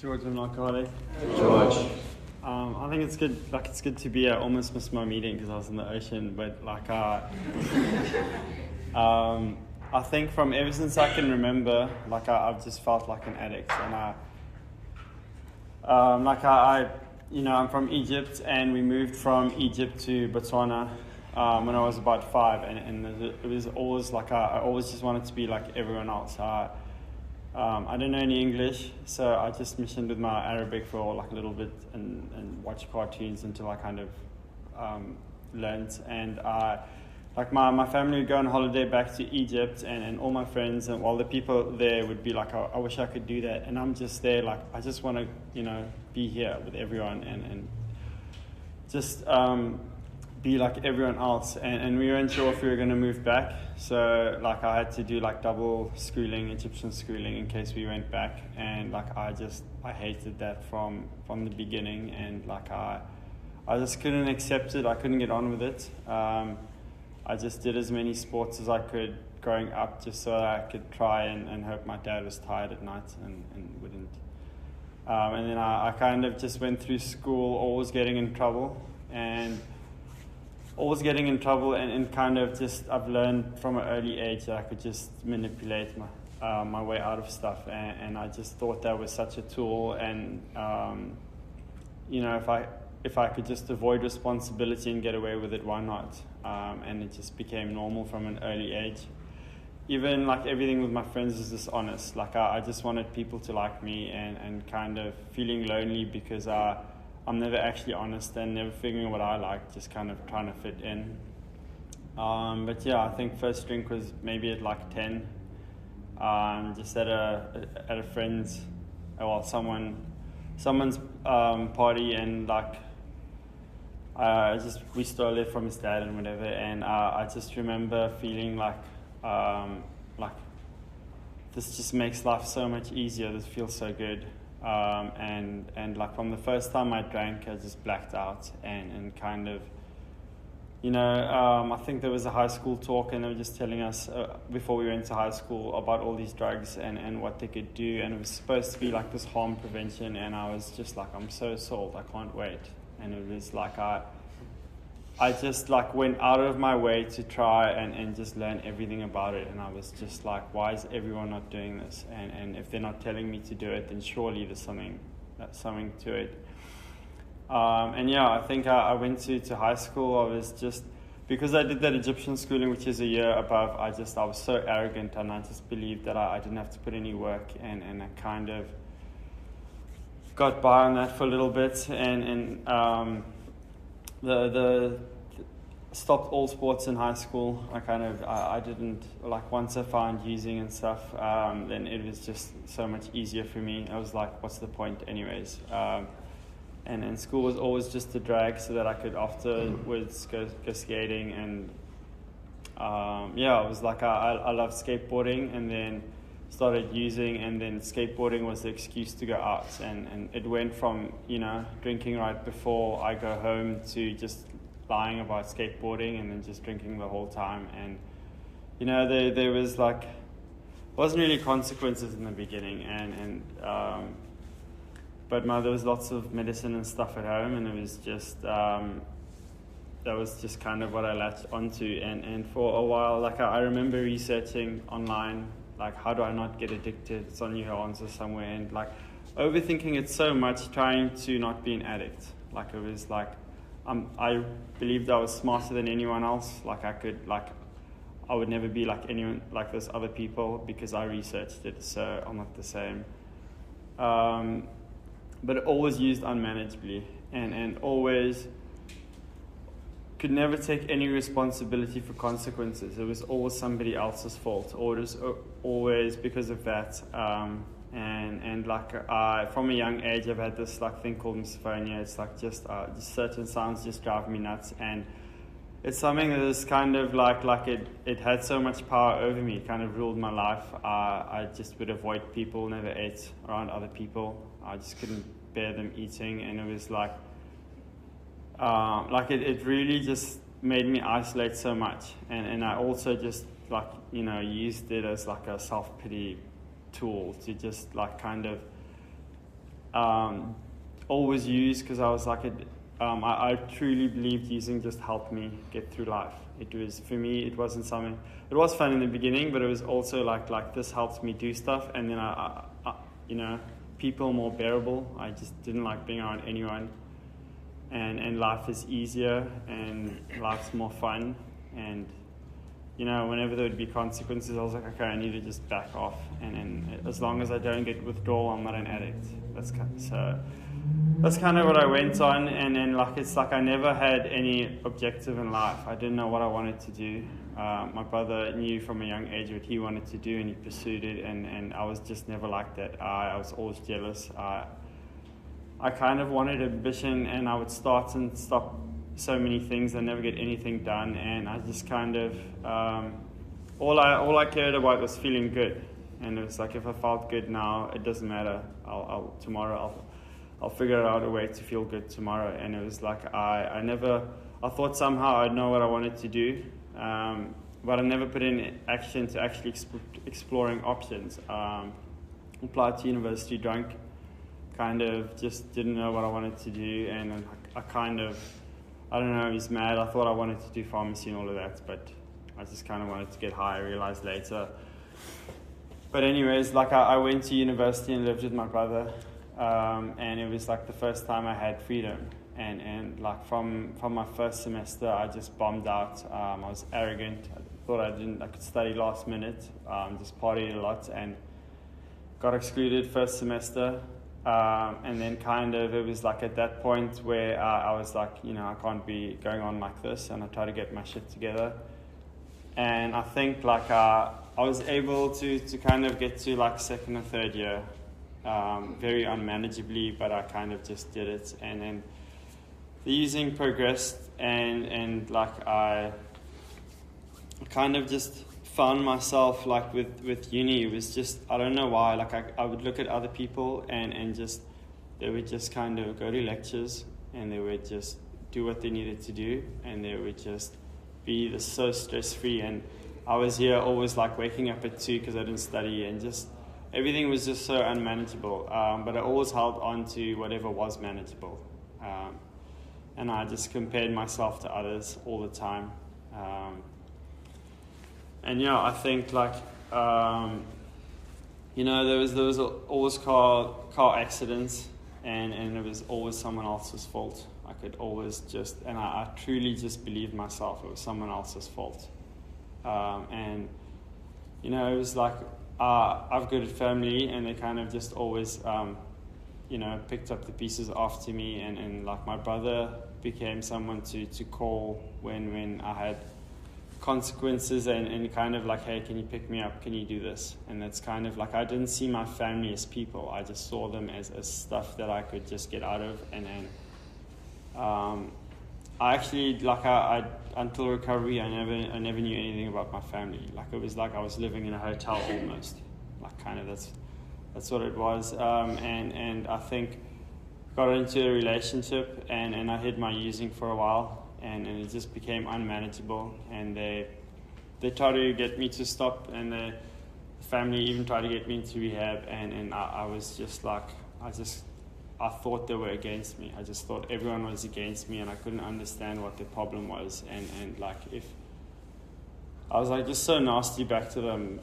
George, I'm an alcoholic. George. I think it's good. Like it's good to be. I almost missed my meeting because I was in the ocean. But like I think from ever since I can remember, like I've just felt like an addict, and I'm from Egypt, and we moved from Egypt to Botswana when I was about 5, and it was always like I always just wanted to be like everyone else. I don't know any English, so I just missioned with my Arabic for like a little bit and watched cartoons until I kind of learned. And like my family would go on holiday back to Egypt, and all my friends and all the people there would be like, I wish I could do that. And I'm just there like, I just want to, be here with everyone and just be like everyone else. And we weren't sure if we were going to move back. So like I had to do like double schooling, Egyptian schooling, in case we went back. And like I hated that from the beginning. And like I just couldn't accept it. I couldn't get on with it. I just did as many sports as I could growing up, just so that I could try and hope my dad was tired at night and wouldn't. And then I kind of just went through school, always getting in trouble, and kind of just I've learned from an early age that I could just manipulate my way out of stuff, and I just thought that was such a tool, and if I could just avoid responsibility and get away with it, why not? And it just became normal from an early age. Even like everything with my friends is just honest. Like I just wanted people to like me, and kind of feeling lonely because I'm never actually honest and never figuring what I like, just kind of trying to fit in. But yeah, I think first drink was maybe at like 10, just at a friend's, someone's party, and like we stole it from his dad and whatever, and I just remember feeling like this just makes life so much easier. This feels so good. And like from the first time I drank, I just blacked out and kind of, I think there was a high school talk, and they were just telling us before we went to high school about all these drugs and what they could do, and it was supposed to be like this harm prevention, and I was just like, I'm so sold, I can't wait. And it was like I just like went out of my way to try and just learn everything about it, and I was just like, why is everyone not doing this? And if they're not telling me to do it, then surely there's something to it. And yeah, I think I went to high school. I was just, because I did that Egyptian schooling, which is a year above, I was so arrogant, and I just believed that I didn't have to put any work, and I kind of got by on that for a little bit, and the stopped all sports in high school. I didn't, like, once I found using and stuff, then it was just so much easier for me. I was like, what's the point anyways? And school was always just a drag so that I could afterwards go skating, and I was like, I love skateboarding, and then started using, and then skateboarding was the excuse to go out, and it went from drinking right before I go home to just lying about skateboarding, and then just drinking the whole time. And there was like, wasn't really consequences in the beginning, but there was lots of medicine and stuff at home, and it was just that was just kind of what I latched onto, and for a while, like I remember researching online, like, how do I not get addicted? It's on your answer somewhere, and like overthinking it so much, trying to not be an addict. Like it was like, I believed I was smarter than anyone else. Like I would never be like anyone, like those other people, because I researched it, so I'm not the same. But always used unmanageably, and always could never take any responsibility for consequences. It was always somebody else's fault, or it was always because of that. And like from a young age, I've had this like thing called misophonia. It's like just certain sounds just drive me nuts, and it's something that is kind of like it had so much power over me. It kind of ruled my life. I just would avoid people, never ate around other people. I just couldn't bear them eating, and it was like it really just made me isolate so much, and I also just used it as like a self-pity tool to just like kind of um, always use, because I was like, I truly believed using just helped me get through life. It was, for me, it wasn't something, it was fun in the beginning, but it was also like this helped me do stuff, and then I you know, people more bearable. I just didn't like being around anyone, and life is easier, and life's more fun, and you know, whenever there would be consequences, I was like, okay, I need to just back off, and as long as I don't get withdrawal, I'm not an addict. That's kind of what I went on, and then like it's like I never had any objective in life. I didn't know what I wanted to do. My brother knew from a young age what he wanted to do, and he pursued it, and I was just never like that. I was always jealous. I kind of wanted ambition, and I would start and stop so many things and never get anything done, and I just kind of all I cared about was feeling good, and it was like, if I felt good now, it doesn't matter. I'll figure out a way to feel good tomorrow. And it was like I thought somehow I'd know what I wanted to do, but I never put in action to actually exploring options. Applied to university drunk, kind of just didn't know what I wanted to do, and I don't know, I was mad. I thought I wanted to do pharmacy and all of that, but I just kind of wanted to get high, I realized later. But anyways, like I went to university and lived with my brother, and it was like the first time I had freedom. And like from my first semester, I just bombed out. I was arrogant. I thought I could study last minute, just partied a lot, and got excluded first semester. And then kind of it was like at that point where I was like, you know, I can't be going on like this, and I tried to get my shit together. And I think like I was able to kind of get to like second or third year very unmanageably, but I kind of just did it. And then the using progressed, and like I kind of just found myself like with uni, it was just, I don't know why, like I would look at other people and just, they would just kind of go to lectures, and they would just do what they needed to do, and they would just be so stress-free, and I was here always like waking up at 2 because I didn't study, and just everything was just so unmanageable, but I always held on to whatever was manageable, and I just compared myself to others all the time. And yeah, I think like you know, there was always car accidents, and it was always someone else's fault. I could always just, and I truly just believed myself it was someone else's fault. And you know, it was like I've got a family, and they kind of just always you know, picked up the pieces after me, and like my brother became someone to call when I had consequences, and kind of like, hey, can you pick me up, can you do this? And that's kind of like, I didn't see my family as people, I just saw them as stuff that I could just get out of. And then I actually, like I until recovery, I never knew anything about my family. Like it was like I was living in a hotel almost, like kind of that's what it was. And I think got into a relationship, and I hid my using for a while, and it just became unmanageable, and they tried to get me to stop, and the family even tried to get me into rehab, and I was just like, I thought they were against me. I just thought everyone was against me, and I couldn't understand what the problem was, and like, if I was like just so nasty back to them.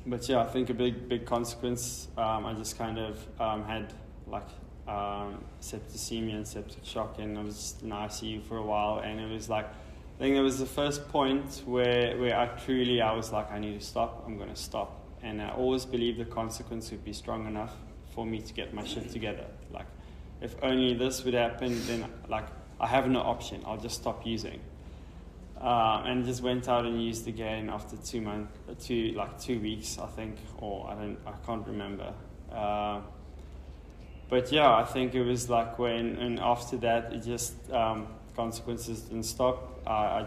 But yeah, I think a big consequence, I just kind of had like septicemia and septic shock, and I was just in ICU for a while, and it was like, I think it was the first point where I was like, I need to stop, I'm going to stop. And I always believed the consequence would be strong enough for me to get my shit together. Like, if only this would happen, then like I have no option, I'll just stop using. And just went out and used again after 2 weeks, I think, or I can't remember. But yeah, I think it was like and after that, it just, consequences didn't stop. I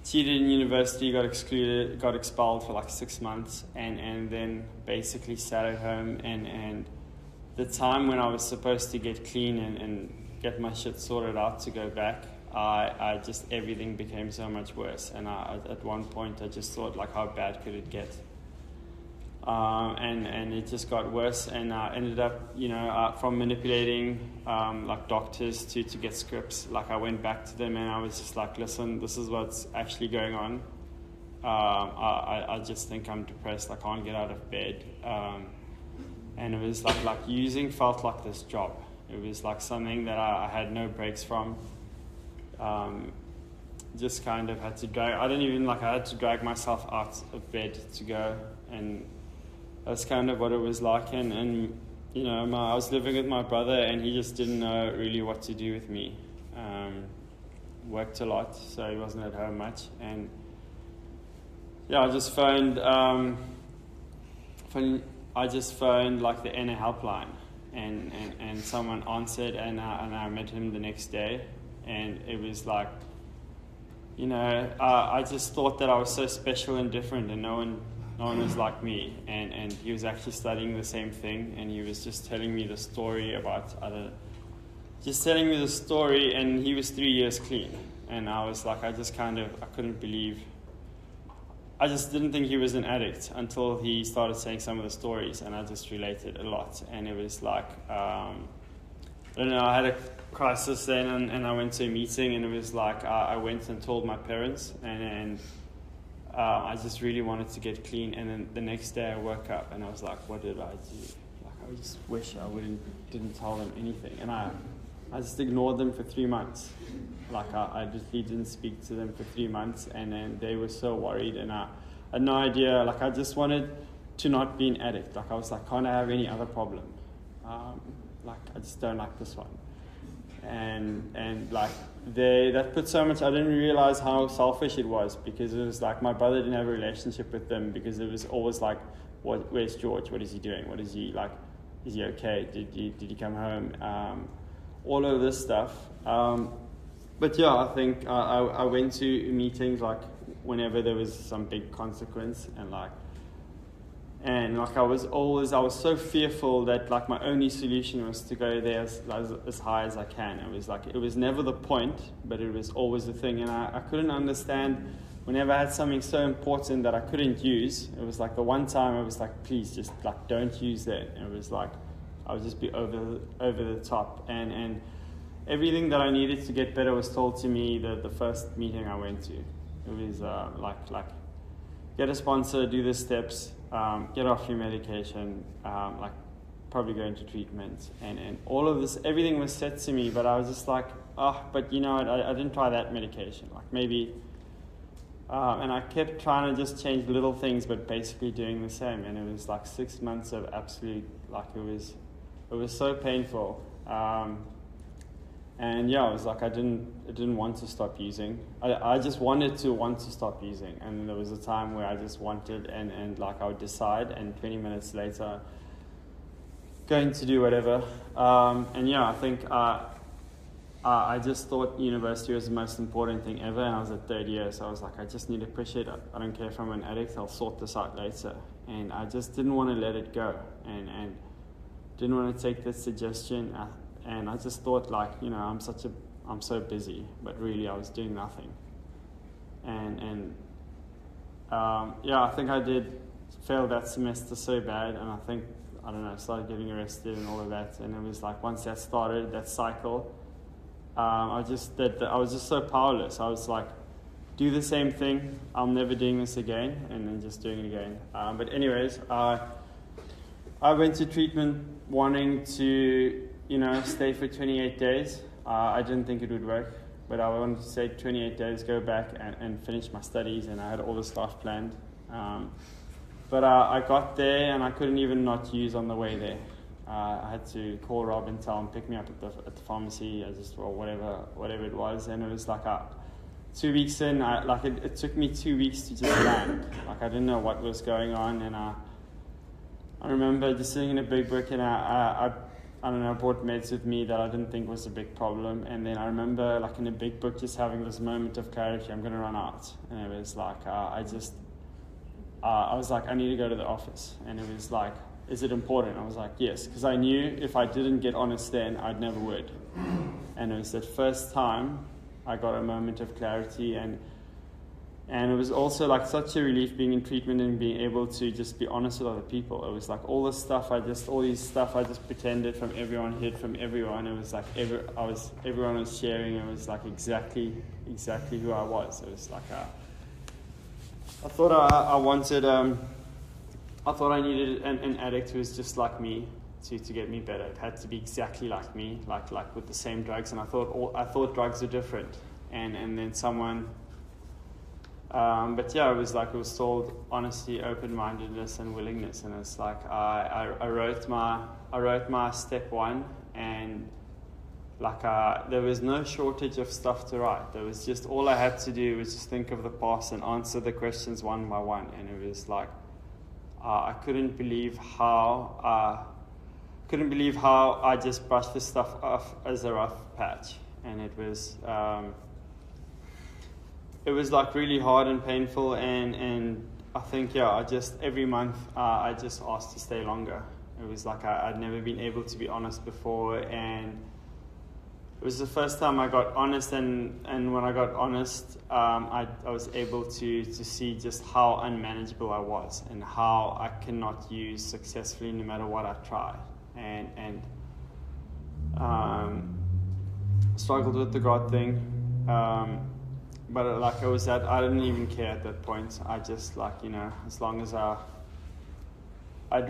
cheated in university, got excluded, got expelled for like 6 months, and then basically sat at home, and the time when I was supposed to get clean and get my shit sorted out to go back, I just, everything became so much worse, and at one point I just thought, like, how bad could it get? and it just got worse, and I ended up, from manipulating like doctors to get scripts. Like I went back to them and I was just like, listen, this is what's actually going on. I just think I'm depressed. I can't get out of bed. And it was like using felt like this job. It was like something that I had no breaks from. Just kind of had to drag. I had to drag myself out of bed to go, and that's kind of what it was like. And I was living with my brother, and he just didn't know really what to do with me. Worked a lot, so he wasn't at home much, and yeah, I just phoned. I just phoned like the NA helpline, and someone answered, and I met him the next day, and it was like, I just thought that I was so special and different, and no one was like me, and he was actually studying the same thing, and he was just telling me the story and he was 3 years clean, and I was like, I couldn't believe. I just didn't think he was an addict until he started saying some of the stories, and I just related a lot. And it was like, I don't know, I had a crisis then, and I went to a meeting, and it was like, I went and told my parents, and I just really wanted to get clean. And then the next day I woke up, and I was like, what did I do? Like, I just wish I didn't tell them anything. And I just ignored them for 3 months. Like I just didn't speak to them for 3 months, and then they were so worried, and I had no idea. Like I just wanted to not be an addict. Like I was like, can't I have any other problem? Like I just don't like this one. And like that put so much. I didn't realize how selfish it was, because it was like my brother didn't have a relationship with them, because it was always like, where's George? What is he doing? What is he like? Is he okay? Did he come home? All of this stuff. But yeah, I think I went to meetings like whenever there was some big consequence, and I was so fearful that like my only solution was to go there as high as I can. It was never the point, but it was always the thing, and I couldn't understand. Whenever I had something so important that I couldn't use, it was like the one time I was like, please just like don't use that. And it was like I would just be over the top, and everything that I needed to get better was told to me the first meeting I went to. It was like get a sponsor, do the steps, get off your medication, like probably go into treatment, and all of this, everything was said to me, but I was just like, but I didn't try that medication, like maybe, and I kept trying to just change little things, but basically doing the same, and it was like 6 months of absolute, like it was so painful. And yeah, it was like I didn't want to stop using. I just wanted to stop using, and there was a time where I just wanted, and like I would decide, and 20 minutes later, going to do whatever. And yeah, I think I just thought university was the most important thing ever, and I was at third year, so I was like, I just need to push it. I don't care if I'm an addict, I'll sort this out later. And I just didn't want to let it go, and didn't want to take this suggestion. And I just thought, like, I'm so busy, but really I was doing nothing. And I think I did fail that semester so bad, and I started getting arrested and all of that. And it was like once that started, that cycle, I was just so powerless. I was like, do the same thing, I'm never doing this again, and then just doing it again. But anyways, I went to treatment wanting to stay for 28 days. I didn't think it would work, but I wanted to stay 28 days, go back and finish my studies, and I had all the stuff planned. But I got there, and I couldn't even not use on the way there. I had to call Rob and tell him pick me up at the pharmacy, or whatever it was, and it was like 2 weeks in. It took me 2 weeks to just land. Like I didn't know what was going on, and I remember just sitting in a big book, and I brought meds with me that I didn't think was a big problem. And then I remember, like in a big book, just having this moment of clarity, I'm going to run out. And it was like, I was like, I need to go to the office. And it was like, is it important? I was like, yes, because I knew if I didn't get honest then, I'd never would. And it was that first time I got a moment of clarity, and And it was also like such a relief being in treatment and being able to just be honest with other people. It was like all this stuff I just pretended from everyone, hid from everyone. It was like everyone was sharing. It was like exactly who I was. It was like I thought I needed an addict who was just like me to get me better. It had to be exactly like me, like with the same drugs. And I thought drugs are different. And then someone. But yeah, it was told honesty, open-mindedness, and willingness, and it's like I wrote my step one, and like there was no shortage of stuff to write. There was just all I had to do was just think of the past and answer the questions one by one, and it was like I couldn't believe how I just brushed this stuff off as a rough patch, and it was. It was like really hard and painful, and I think I just every month I just asked to stay longer. It was like I'd never been able to be honest before, and it was the first time I got honest, and when I got honest, I was able to see just how unmanageable I was and how I cannot use successfully no matter what I try, and struggled with the God thing. But like I didn't even care at that point. I just as long as I'd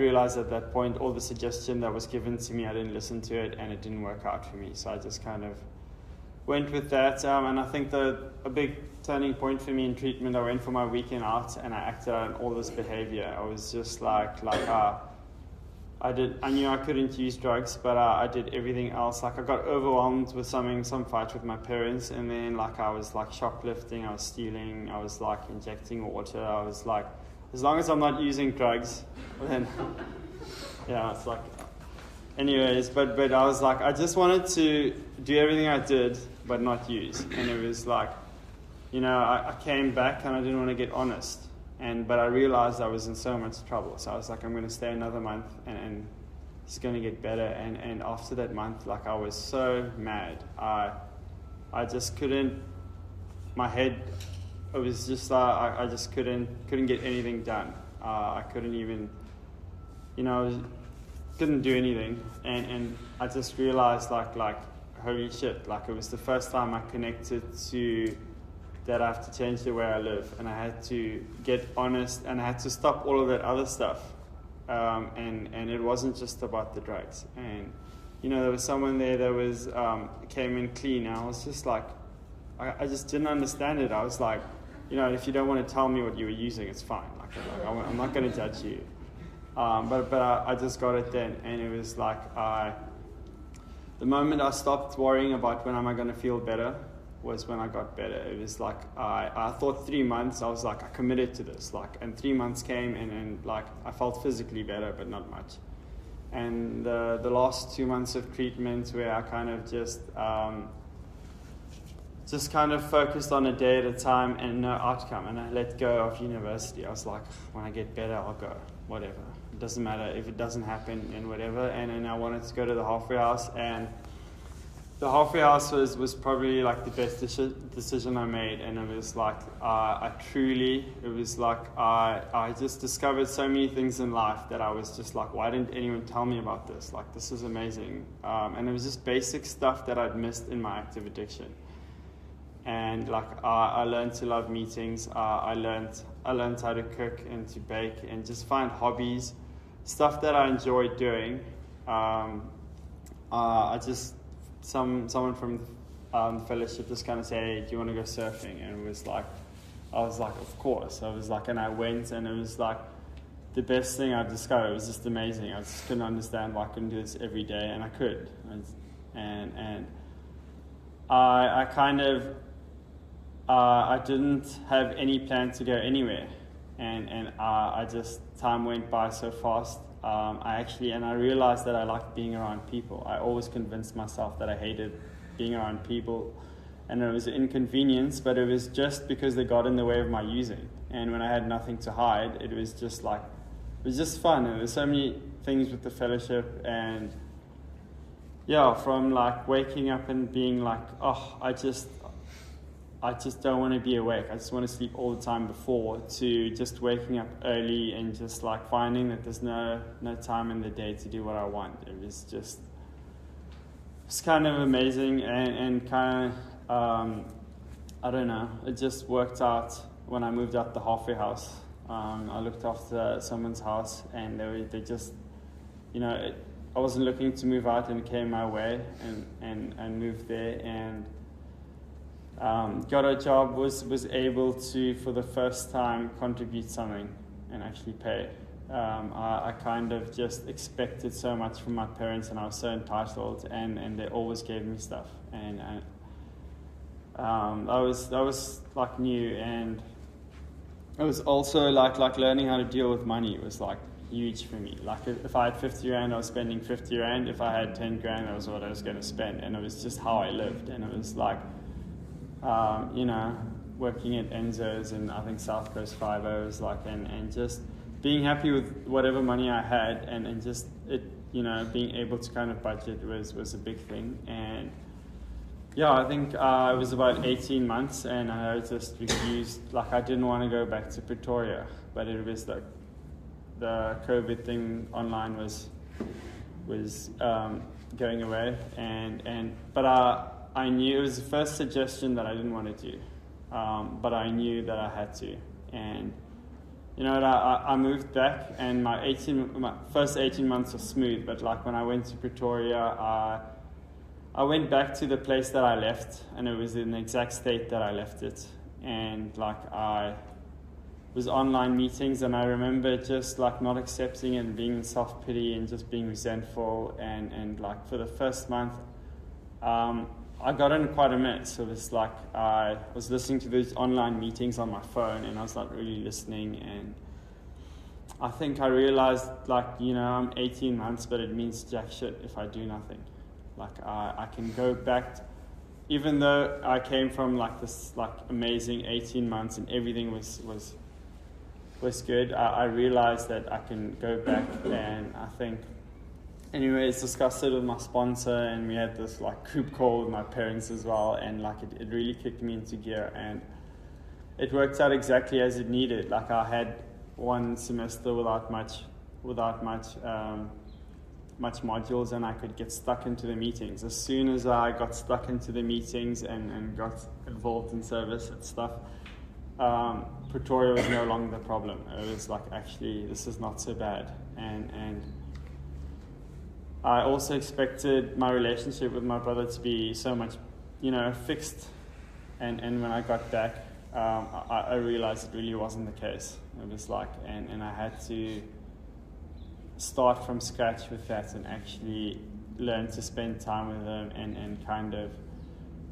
realized at that point all the suggestion that was given to me, I didn't listen to it, and it didn't work out for me. So I just kind of went with that. And I think a big turning point for me in treatment, I went for my weekend out and I acted out on all this behavior. I was just I knew I couldn't use drugs, but I did everything else. Like I got overwhelmed with some fight with my parents, and then I was shoplifting, I was stealing, I was injecting water. I was like, as long as I'm not using drugs, then yeah, it's like. Anyways, but I was like, I just wanted to do everything I did, but not use. And it was like, I came back and I didn't want to get honest. But I realized I was in so much trouble. So I was like, I'm going to stay another month and it's going to get better. And after that month, I was so mad. I just couldn't, my head, it was just, I just couldn't get anything done. I couldn't even, couldn't do anything. And I just realized holy shit, it was the first time I connected to that I have to change the way I live, and I had to get honest, and I had to stop all of that other stuff, and it wasn't just about the drugs. And there was someone there that was came in clean, and I was just like, I just didn't understand it. I was like, if you don't want to tell me what you were using, it's fine. I'm not going to judge you. But I just got it then, and it was the moment I stopped worrying about when am I going to feel better was when I got better. It was I thought 3 months, I was I committed to this, and 3 months came and I felt physically better, but not much. And the last 2 months of treatment where I kind of just kind of focused on a day at a time and no outcome, and I let go of university. I was like, when I get better, I'll go, whatever. It doesn't matter if it doesn't happen and whatever. And then I wanted to go to the halfway house, and the halfway house was probably the best decision I made, and it was I just discovered so many things in life that I was just why didn't anyone tell me about this? This is amazing. And it was just basic stuff that I'd missed in my active addiction. And I learned to love meetings. I learned how to cook and to bake and just find hobbies, stuff that I enjoyed doing. Someone from the fellowship just kind of said, hey, do you want to go surfing? And it was I was like, of course. I was and I went, and it was the best thing I discovered. It was just amazing. I just couldn't understand why I couldn't do this every day, and I could. And I kind of, I didn't have any plan to go anywhere. And I just, time went by so fast. I realized that I liked being around people. I always convinced myself that I hated being around people, and it was an inconvenience, but it was just because they got in the way of my using. And when I had nothing to hide, it was just it was just fun. And there's so many things with the fellowship, and yeah, from waking up and being I just don't want to be awake. I just want to sleep all the time before, to just waking up early and just like finding that there's no time in the day to do what I want. It was just, it's kind of amazing and kind of, I don't know, it just worked out when I moved out the halfway house. I looked after someone's house, and they just, you know, I wasn't looking to move out, and it came my way, and moved there, and got a job, was able to, for the first time, contribute something and actually pay. I kind of just expected so much from my parents, and I was so entitled, and they always gave me stuff, and that was like new, and it was also like learning how to deal with money was like huge for me. Like if I had 50 Rand, I was spending 50 Rand. If I had 10 grand, that was what I was going to spend, and it was just how I lived. And it was like, you know, working at Enzo's and I think South Coast 5 was like, and just being happy with whatever money I had, and just it, you know, being able to kind of budget was a big thing. And yeah, I think it was about 18 months, and I just refused. Like, I didn't want to go back to Pretoria, but it was like the COVID thing online was going away, but I knew it was the first suggestion that I didn't want to do, but I knew that I had to. And you know, I moved back, and my first 18 months were smooth, but like when I went to Pretoria, I went back to the place that I left, and it was in the exact state that I left it. And like I was online meetings, and I remember just like not accepting it and being in self-pity and just being resentful. And like for the first month, I got in quite a mess. It was like I was listening to these online meetings on my phone, and I was not really listening. And I think I realized, like, you know, I'm 18 months, but it means jack shit if I do nothing. Like I can go back, even though I came from like this like amazing 18 months and everything was good. I realized that I can go back, and I think, anyways, discussed it with my sponsor, and we had this like group call with my parents as well, and like it really kicked me into gear, and it worked out exactly as it needed. Like I had one semester without much modules, and I could get stuck into the meetings. As soon as I got stuck into the meetings and got involved in service and stuff, Pretoria was no longer the problem. It was like, actually, this is not so bad. And I also expected my relationship with my brother to be so much, you know, fixed. And when I got back, I realized it really wasn't the case. It was like, and I had to start from scratch with that, and actually learn to spend time with them, and kind of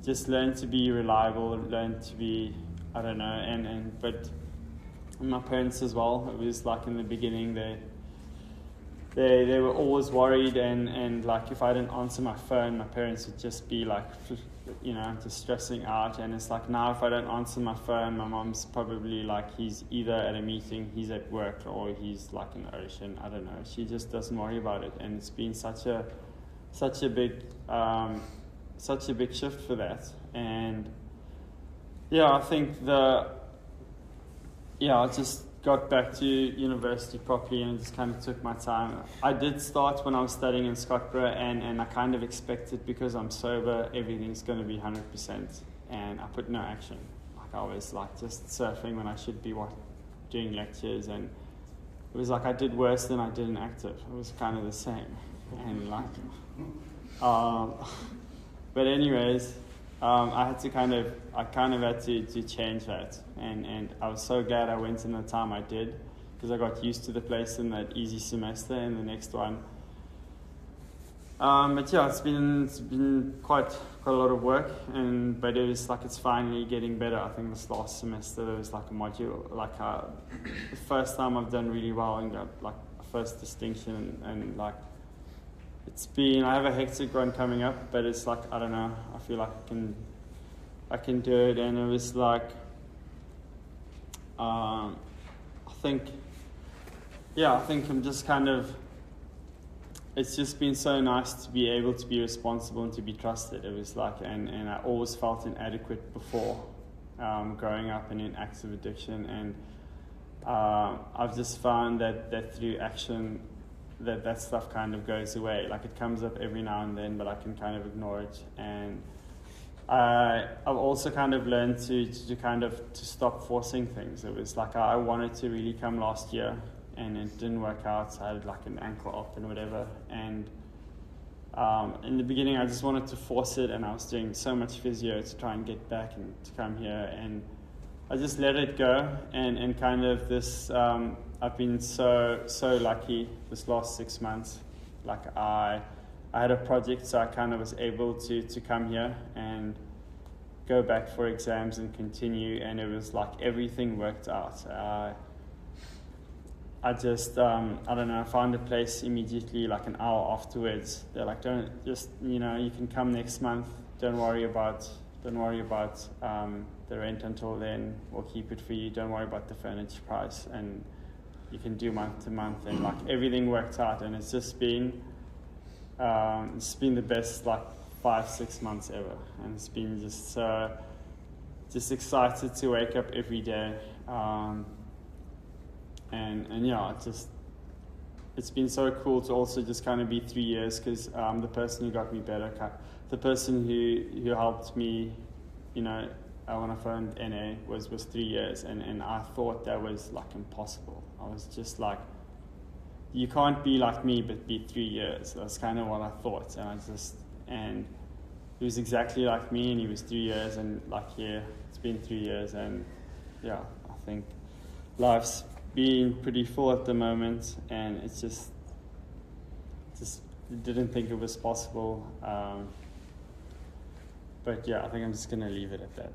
just learn to be reliable, learn to be, I don't know, but my parents as well. It was like in the beginning they were always worried, and like if I didn't answer my phone, my parents would just be like, you know, just stressing out. And it's like now if I don't answer my phone, my mom's probably like, he's either at a meeting, he's at work, or he's like in the ocean. I don't know. She just doesn't worry about it, and it's been such a big shift for that. And yeah, I think I just got back to university properly, and just kind of took my time. I did start when I was studying in Scottsboro, and I kind of expected, because I'm sober, everything's going to be 100%, and I put no action. Like I was like just surfing when I should be doing lectures, and it was like I did worse than I did in active. It was kind of the same, and like, but anyways, I kind of had to change that, and I was so glad I went in the time I did, because I got used to the place in that easy semester, and the next one. But yeah, it's been quite a lot of work, but it was like it's finally getting better. I think this last semester there was like a module, like the first time I've done really well and got like a first distinction, and like I have a hectic one coming up, but it's like, I don't know, I feel like I can do it. And it was like, I think I'm just kind of, it's just been so nice to be able to be responsible and to be trusted. It was like, and I always felt inadequate before, growing up in an active addiction, and I've just found that through action that stuff kind of goes away. Like, it comes up every now and then, but I can kind of ignore it. And I've also kind of learned to stop forcing things. It was like I wanted to really come last year, and it didn't work out. I had like an ankle op and whatever, and in the beginning I just wanted to force it, and I was doing so much physio to try and get back and to come here, and I just let it go, and kind of this I've been so lucky this last 6 months. Like, I had a project, so I kind of was able to come here and go back for exams and continue, and it was like everything worked out. I just, I don't know, I found a place immediately, like an hour afterwards. They're like, don't, just, you can come next month. Don't worry about the rent until then. We'll keep it for you. Don't worry about the furniture price, and you can do month to month. And like, everything worked out, and it's just been the best like 5-6 months ever, and it's been just excited to wake up every day. And yeah, it's been so cool to also just kind of be 3 years, because the person who got me better, the person who helped me, when I phoned NA was 3 years, and I thought that was like impossible. I was just like, you can't be like me but be 3 years. That's kind of what I thought, and he was exactly like me, and he was 3 years, and like, yeah, it's been 3 years, and yeah, I think life's been pretty full at the moment, and it's just didn't think it was possible, but yeah, I think I'm just gonna leave it at that.